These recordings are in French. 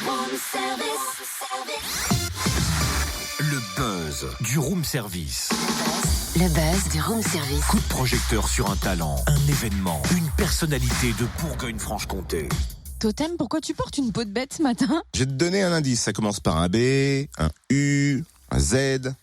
Room service. Le buzz du room service. Le buzz du room service. Coup de projecteur sur un talent, un événement, une personnalité de Bourgogne-Franche-Comté. Totem, pourquoi tu portes une peau de bête ce matin? Je vais te donner un indice. Ça commence par un B, un U, un Z.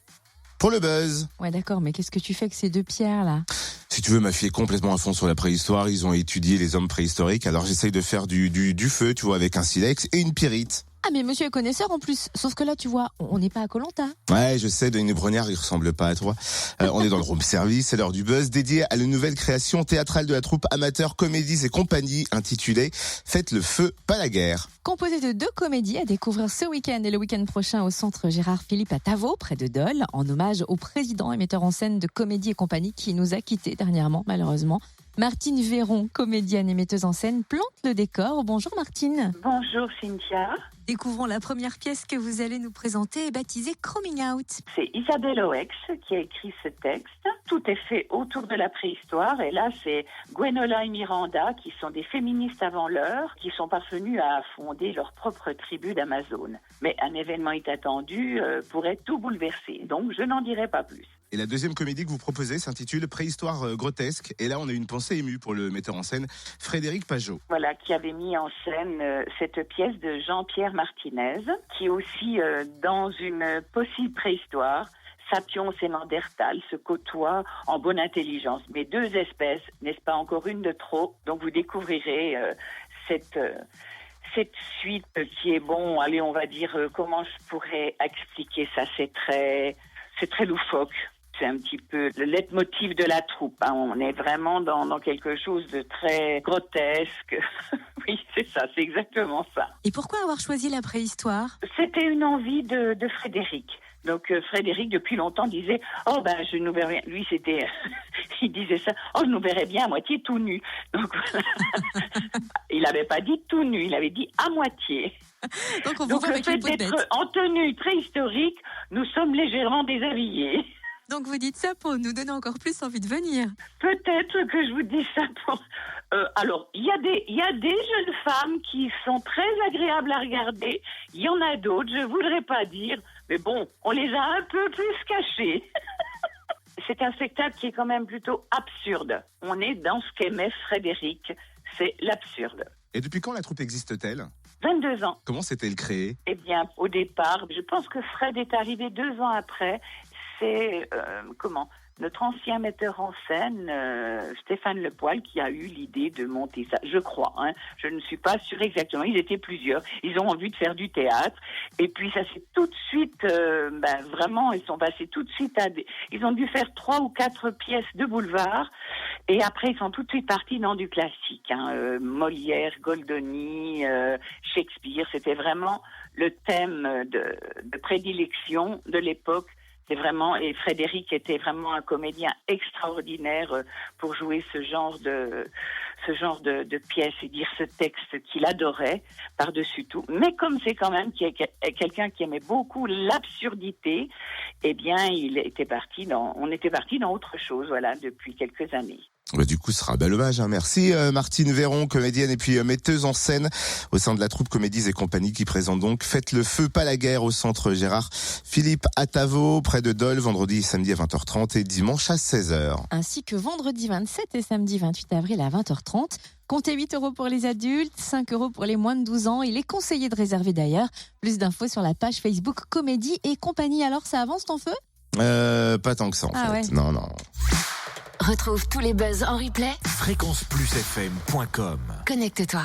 Pour le buzz. Ouais, d'accord, mais qu'est-ce que tu fais avec ces deux pierres là? Si tu veux, ma fille est complètement à fond sur la préhistoire. Ils ont étudié les hommes préhistoriques. Alors j'essaye de faire du feu, tu vois, avec un silex et une pyrite. Ah, mais monsieur est connaisseur en plus. Sauf que là, tu vois, on n'est pas à Koh-Lanta. Ouais, je sais, Denis Brognard, il ressemble pas à toi. On est dans le room service, c'est l'heure du buzz, dédié à la nouvelle création théâtrale de la troupe amateur Comédies et compagnie, intitulée Faites le feu, pas la guerre. Composé de 2 comédies à découvrir ce week-end et le week-end prochain au centre Gérard Philippe à Tavaux, près de Dole, en hommage au président et metteur en scène de Comédies et compagnie qui nous a quittés dernièrement, malheureusement. Martine Véron, comédienne et metteuse en scène, plante le décor. Bonjour Martine. Bonjour Cynthia. Découvrons la première pièce que vous allez nous présenter, baptisée Coming Out. C'est Isabelle Oex qui a écrit ce texte. Tout est fait autour de la préhistoire et là c'est Gwenola et Miranda qui sont des féministes avant l'heure qui sont parvenues à fonder leur propre tribu d'Amazone. Mais un événement inattendu pourrait tout bouleverser, donc je n'en dirai pas plus. Et la deuxième comédie que vous proposez s'intitule Préhistoire grotesque. Et là, on a une pensée émue pour le metteur en scène Frédéric Pajot. Voilà, qui avait mis en scène cette pièce de Jean-Pierre Martinez, qui est aussi dans une possible préhistoire. Sapiens et Néandertal se côtoient en bonne intelligence. Mais 2 espèces, n'est-ce pas encore une de trop? Donc vous découvrirez cette suite qui est bon. Allez, on va dire, comment je pourrais expliquer ça? C'est très loufoque. C'est un petit peu le leitmotiv de la troupe. Hein. On est vraiment dans quelque chose de très grotesque. Oui, c'est ça, c'est exactement ça. Et pourquoi avoir choisi la préhistoire? C'était une envie de Frédéric. Donc Frédéric, depuis longtemps, disait « Oh, ben, je nous verrais... » Lui, c'était... il disait ça « Oh, je nous verrais bien à moitié tout nu. » Donc, voilà. Il n'avait pas dit tout nu, il avait dit à moitié. Donc, on vous Donc voit le avec fait une peau de d'être bête. en tenue préhistorique, nous sommes légèrement déshabillés. Donc, vous dites ça pour nous donner encore plus envie de venir. Peut-être que je vous dis ça pour... alors, il y a des jeunes femmes qui sont très agréables à regarder. Il y en a d'autres, je voudrais pas dire. Mais bon, on les a un peu plus cachées. C'est un spectacle qui est quand même plutôt absurde. On est dans ce qu'aimait Frédéric. C'est l'absurde. Et depuis quand la troupe existe-t-elle? 22 ans. Comment s'est-elle créée? Eh bien, au départ, je pense que Fred est arrivé 2 ans après. C'est, notre ancien metteur en scène, Stéphane Lepoil, qui a eu l'idée de monter ça. Je crois, hein. Je ne suis pas sûre exactement. Ils étaient plusieurs. Ils ont envie de faire du théâtre. Et puis, ça s'est tout de suite, vraiment, ils sont passés tout de suite ils ont dû faire 3 ou 4 pièces de boulevard. Et après, ils sont tout de suite partis dans du classique, hein. Molière, Goldoni, Shakespeare. C'était vraiment le thème de prédilection de l'époque. C'est vraiment, et Frédéric était vraiment un comédien extraordinaire pour jouer ce genre de pièce et dire ce texte qu'il adorait par-dessus tout. Mais comme c'est quand même quelqu'un qui aimait beaucoup l'absurdité, eh bien, on était parti dans autre chose, voilà, depuis quelques années. Bah, du coup, ce sera un bel hommage. Hein. Merci Martine Véron, comédienne et puis metteuse en scène au sein de la troupe Comédies et compagnie qui présente donc Faites le feu, pas la guerre au centre Gérard Philippe à Tavaux, près de Dole, vendredi et samedi à 20h30 et dimanche à 16h. Ainsi que vendredi 27 et samedi 28 avril à 20h30. Comptez 8 € pour les adultes, 5 € pour les moins de 12 ans. Il est conseillé de réserver d'ailleurs. Plus d'infos sur la page Facebook Comédies et compagnie. Alors, ça avance ton feu? Pas tant que ça en fait. Ouais. Non. Retrouve tous les buzz en replay. Fréquenceplusfm.com. Connecte-toi.